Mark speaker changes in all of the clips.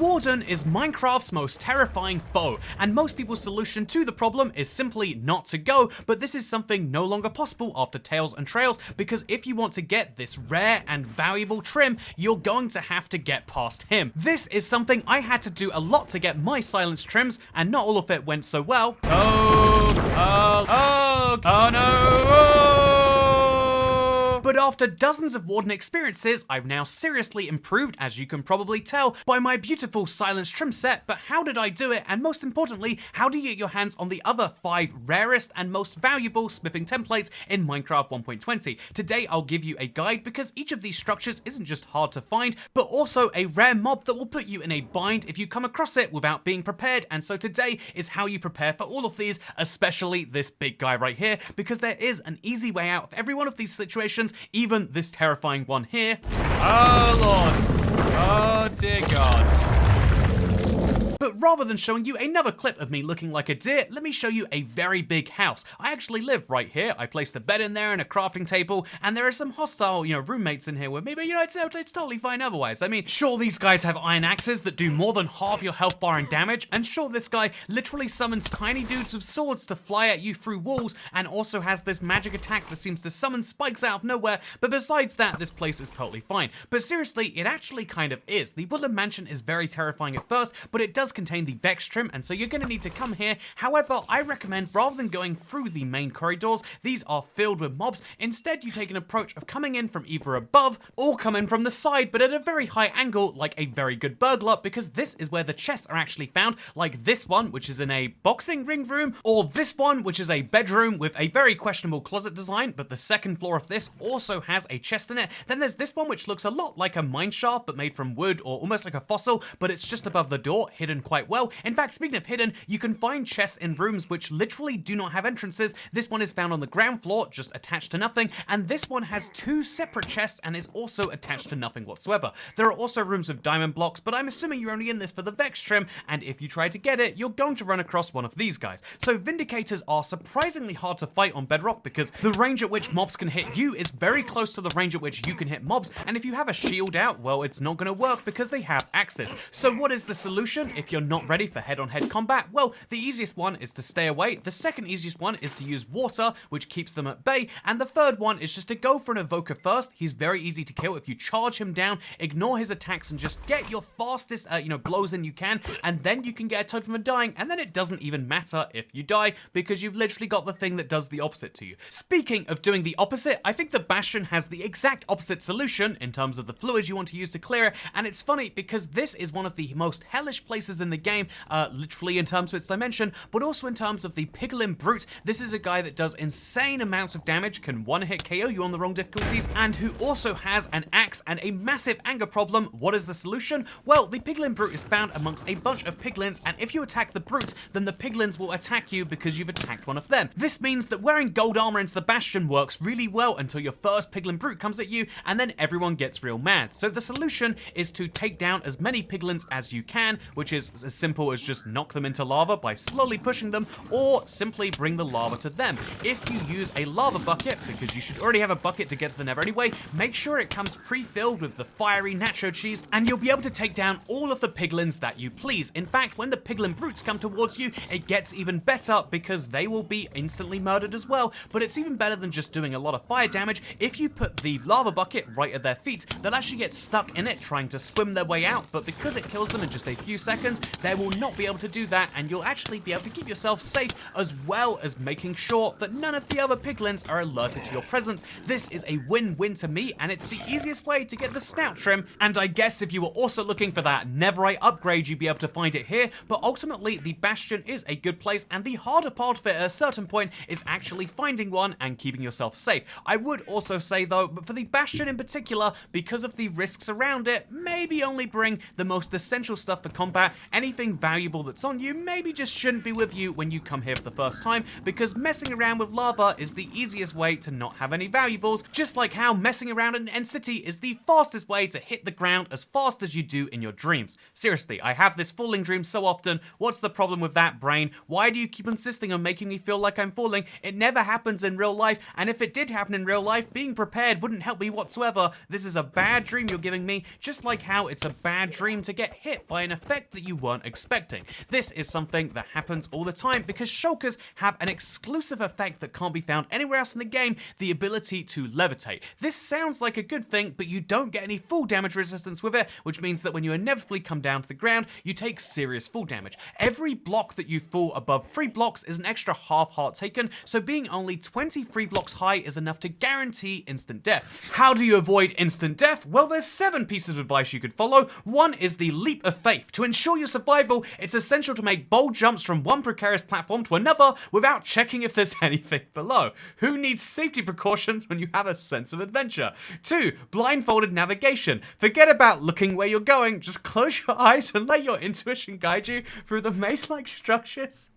Speaker 1: Warden is Minecraft's most terrifying foe, and most people's solution to the problem is simply not to go, but this is something no longer possible after Tales and Trails, because if you want to get this rare and valuable trim, you're going to have to get past him. This is something I had to do a lot to get my silence trims, and not all of it went so well. Oh no! But after dozens of Warden experiences, I've now seriously improved, as you can probably tell, by my beautiful silence trim set. But how did I do it? And most importantly, how do you get your hands on the other 5 rarest and most valuable smithing templates in Minecraft 1.20? Today, I'll give you a guide, because each of these structures isn't just hard to find, but also a rare mob that will put you in a bind if you come across it without being prepared. And so today is how you prepare for all of these, especially this big guy right here, because there is an easy way out of every one of these situations, even this terrifying one here. Oh lord. Oh dear god. But rather than showing you another clip of me looking like a deer, let me show you a very big house. I actually live right here. I placed a bed in there and a crafting table, and there are some hostile, roommates in here with me, but it's totally fine otherwise. I mean, sure, these guys have iron axes that do more than half your health bar and damage, and sure, this guy literally summons tiny dudes with swords to fly at you through walls, and also has this magic attack that seems to summon spikes out of nowhere, but besides that, this place is totally fine. But seriously, it actually kind of is. The Woodland Mansion is very terrifying at first, but it does contain the Vex trim, and so you're going to need to come here. However, I recommend, rather than going through the main corridors, these are filled with mobs, instead you take an approach of coming in from either above or come in from the side, but at a very high angle, like a very good burglar, because this is where the chests are actually found, like this one, which is in a boxing ring room, or this one, which is a bedroom with a very questionable closet design, but the second floor of this also has a chest in it. Then there's this one, which looks a lot like a mine shaft, but made from wood, or almost like a fossil, but it's just above the door, hidden quite well. In fact, speaking of hidden, you can find chests in rooms which literally do not have entrances. This one is found on the ground floor, just attached to nothing, and this one has 2 separate chests and is also attached to nothing whatsoever. There are also rooms with diamond blocks, but I'm assuming you're only in this for the Vex trim, and if you try to get it, you're going to run across one of these guys. So Vindicators are surprisingly hard to fight on Bedrock, because the range at which mobs can hit you is very close to the range at which you can hit mobs, and if you have a shield out, well, it's not going to work because they have axes. So what is the solution if you're not ready for head-on-head combat? Well, the easiest one is to stay away, the second easiest one is to use water, which keeps them at bay, and the third one is just to go for an evoker first. He's very easy to kill if you charge him down, ignore his attacks, and just get your fastest, blows in you can, and then you can get a totem of dying, and then it doesn't even matter if you die, because you've literally got the thing that does the opposite to you. Speaking of doing the opposite, I think the Bastion has the exact opposite solution in terms of the fluids you want to use to clear it, and it's funny because this is one of the most hellish places in the game, literally in terms of its dimension, but also in terms of the Piglin Brute. This is a guy that does insane amounts of damage, can one-hit KO you on the wrong difficulties, and who also has an axe and a massive anger problem. What is the solution? Well, the Piglin Brute is found amongst a bunch of piglins, and if you attack the brute, then the piglins will attack you because you've attacked one of them. This means that wearing gold armor into the Bastion works really well until your first Piglin Brute comes at you, and then everyone gets real mad. So the solution is to take down as many piglins as you can, which is as simple as just knock them into lava by slowly pushing them, or simply bring the lava to them. If you use a lava bucket, because you should already have a bucket to get to the nether anyway, make sure it comes pre-filled with the fiery nacho cheese, and you'll be able to take down all of the piglins that you please. In fact, when the piglin brutes come towards you, it gets even better because they will be instantly murdered as well, but it's even better than just doing a lot of fire damage. If you put the lava bucket right at their feet, they'll actually get stuck in it trying to swim their way out, but because it kills them in just a few seconds, they will not be able to do that, and you'll actually be able to keep yourself safe, as well as making sure that none of the other piglins are alerted to your presence. This is a win-win to me, and it's the easiest way to get the Snout trim, and I guess if you were also looking for that netherite upgrade, you'd be able to find it here, but ultimately the Bastion is a good place, and the harder part of it at a certain point is actually finding one and keeping yourself safe. I would also say though, but for the Bastion in particular, because of the risks around it, maybe only bring the most essential stuff for combat, anything valuable that's on you maybe just shouldn't be with you when you come here for the first time, because messing around with lava is the easiest way to not have any valuables, just like how messing around in End City is the fastest way to hit the ground as fast as you do in your dreams. Seriously, I have this falling dream so often. What's the problem with that, brain? Why do you keep insisting on making me feel like I'm falling? It never happens in real life, and if it did happen in real life, being prepared wouldn't help me whatsoever. This is a bad dream you're giving me, just like how it's a bad dream to get hit by an effect that you weren't expecting. This is something that happens all the time because shulkers have an exclusive effect that can't be found anywhere else in the game, the ability to levitate. This sounds like a good thing, but you don't get any full damage resistance with it, which means that when you inevitably come down to the ground, you take serious fall damage. Every block that you fall above 3 blocks is an extra half heart taken, so being only 23 blocks high is enough to guarantee instant death. How do you avoid instant death? Well, there's 7 pieces of advice you could follow. One is the leap of faith. To ensure your survival, it's essential to make bold jumps from one precarious platform to another without checking if there's anything below. Who needs safety precautions when you have a sense of adventure? 2, blindfolded navigation. Forget about looking where you're going, just close your eyes and let your intuition guide you through the maze-like structures.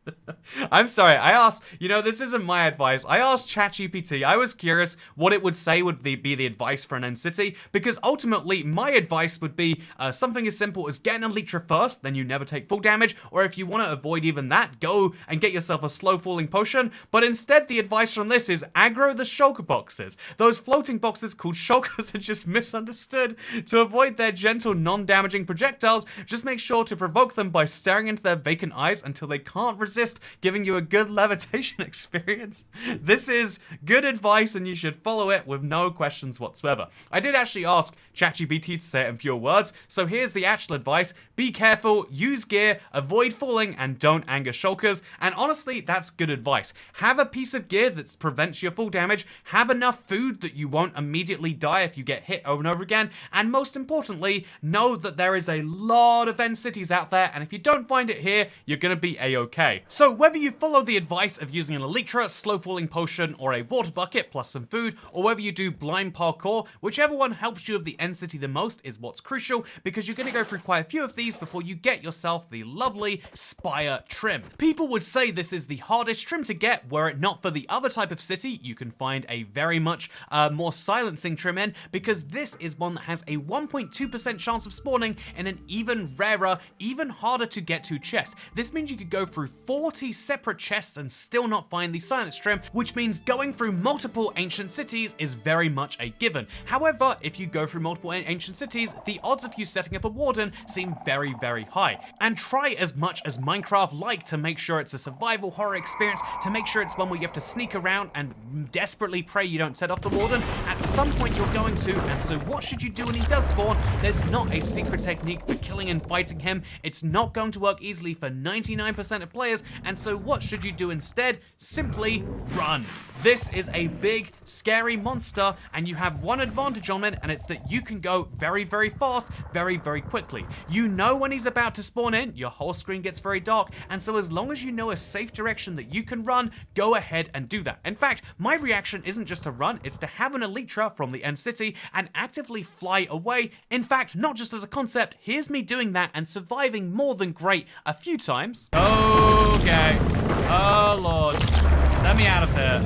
Speaker 1: I'm sorry, I asked, this isn't my advice. I asked ChatGPT. I was curious what it would say would be the advice for an End City, because ultimately my advice would be something as simple as get an Elytra first, then you never take full damage, or if you want to avoid even that, go and get yourself a slow falling potion. But instead the advice from this is aggro the shulker boxes. Those floating boxes called shulkers are just misunderstood. To avoid their gentle non-damaging projectiles, just make sure to provoke them by staring into their vacant eyes until they can't resist giving you a good levitation experience. This is good advice and you should follow it with no questions whatsoever. I did actually ask ChatGPT to say it in fewer words, so here's the actual advice. Be careful, use gear, avoid falling, and don't anger shulkers. And honestly, that's good advice. Have a piece of gear that prevents your full damage, have enough food that you won't immediately die if you get hit over and over again, and most importantly, know that there is a lot of End Cities out there, and if you don't find it here, you're gonna be a-okay. So whether you follow the advice of using an Elytra, slow falling potion, or a water bucket plus some food, or whether you do blind parkour, whichever one helps you with the End City the most is what's crucial, because you're going to go through quite a few of these before you get yourself the lovely Spire trim. People would say this is the hardest trim to get, were it not for the other type of city you can find a very much more silencing trim in, because this is one that has a 1.2% chance of spawning in an even rarer, even harder to get to chest. This means you could go through 40 separate chests and still not find the silence trim, which means going through multiple ancient cities is very much a given. However, if you go through multiple ancient cities, the odds of you setting up a warden seem very, very high. And try as much as Minecraft like to make sure it's a survival horror experience, to make sure it's one where you have to sneak around and desperately pray you don't set off the warden. At some point you're going to, and so what should you do when he does spawn? There's not a secret technique for killing and fighting him. It's not going to work easily for 99% of players, and so what should you do instead? Simply run. This is a big, scary monster, and you have one advantage on it, and it's that you can go very, very fast, very, very quickly. You know when he's about to spawn in, your whole screen gets very dark, and so as long as you know a safe direction that you can run, go ahead and do that. In fact, my reaction isn't just to run, it's to have an Elytra from the End City and actively fly away. In fact, not just as a concept, here's me doing that and surviving more than great a few times. Okay. Oh lord. Let me out of there.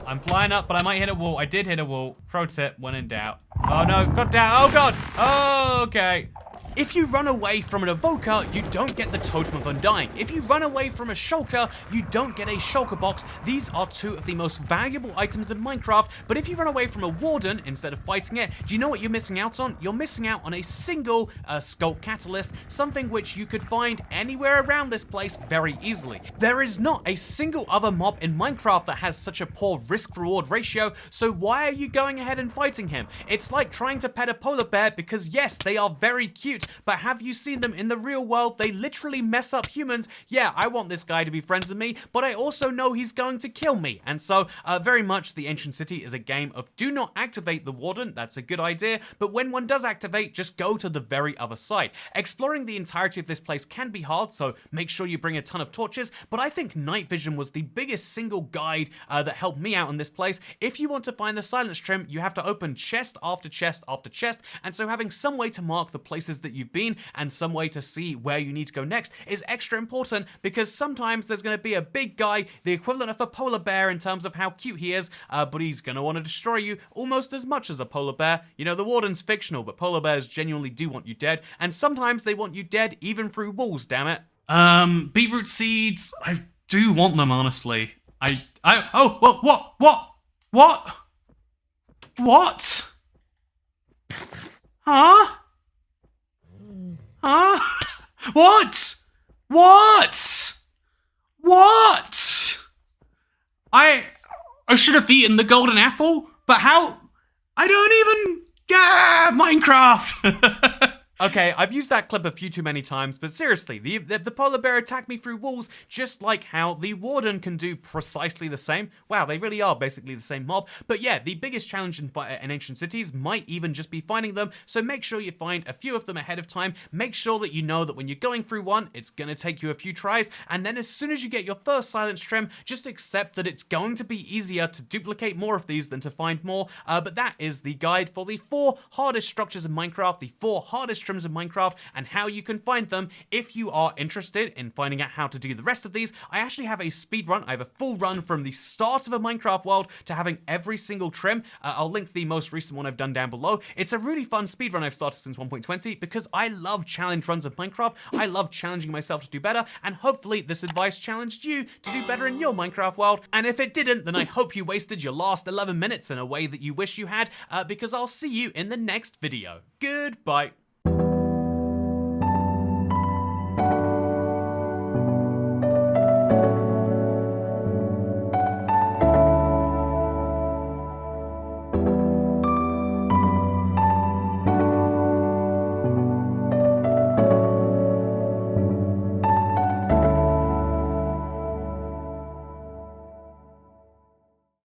Speaker 1: I'm flying up, but I might hit a wall. I did hit a wall. Pro tip, when in doubt. Oh no, got down. Oh god. Oh, okay. If you run away from an evoker, you don't get the Totem of Undying. If you run away from a shulker, you don't get a shulker box. These are two of the most valuable items in Minecraft, but if you run away from a warden instead of fighting it, do you know what you're missing out on? You're missing out on a single Sculpt Catalyst, something which you could find anywhere around this place very easily. There is not a single other mob in Minecraft that has such a poor risk-reward ratio, so why are you going ahead and fighting him? It's like trying to pet a polar bear because yes, they are very cute, but have you seen them in the real world? They literally mess up humans. Yeah, I want this guy to be friends with me, but I also know he's going to kill me. And so, very much the Ancient City is a game of do not activate the Warden. That's a good idea, but when one does activate, just go to the very other side. Exploring the entirety of this place can be hard, so make sure you bring a ton of torches, but I think night vision was the biggest single guide that helped me out in this place. If you want to find the silence trim, you have to open chest after chest after chest, and so having some way to mark the places that you've been and some way to see where you need to go next is extra important, because sometimes there's going to be a big guy, the equivalent of a polar bear in terms of how cute he is, but he's going to want to destroy you almost as much as a polar bear. You know, the warden's fictional, but polar bears genuinely do want you dead, and sometimes they want you dead even through walls, damn it.
Speaker 2: Beetroot seeds, I do want them, honestly. Oh, what? Huh? What? I should have eaten the golden apple, but how? I don't even... Minecraft!
Speaker 1: Okay, I've used that clip a few too many times, but seriously, the polar bear attacked me through walls, just like how the warden can do precisely the same. Wow, they really are basically the same mob. But yeah, the biggest challenge in ancient cities might even just be finding them, so make sure you find a few of them ahead of time. Make sure that you know that when you're going through one, it's gonna take you a few tries, and then as soon as you get your first silence trim, just accept that it's going to be easier to duplicate more of these than to find more. But that is the guide for the 4 hardest structures in Minecraft, the 4 hardest trims in Minecraft, and how you can find them. If you are interested in finding out how to do the rest of these, I actually have a speed run. I have a full run from the start of a Minecraft world to having every single trim. I'll link the most recent one I've done down below. It's a really fun speed run I've started since 1.20 because I love challenge runs of Minecraft. I love challenging myself to do better, and hopefully this advice challenged you to do better in your Minecraft world. And if it didn't, then I hope you wasted your last 11 minutes in a way that you wish you had, because I'll see you in the next video. Goodbye.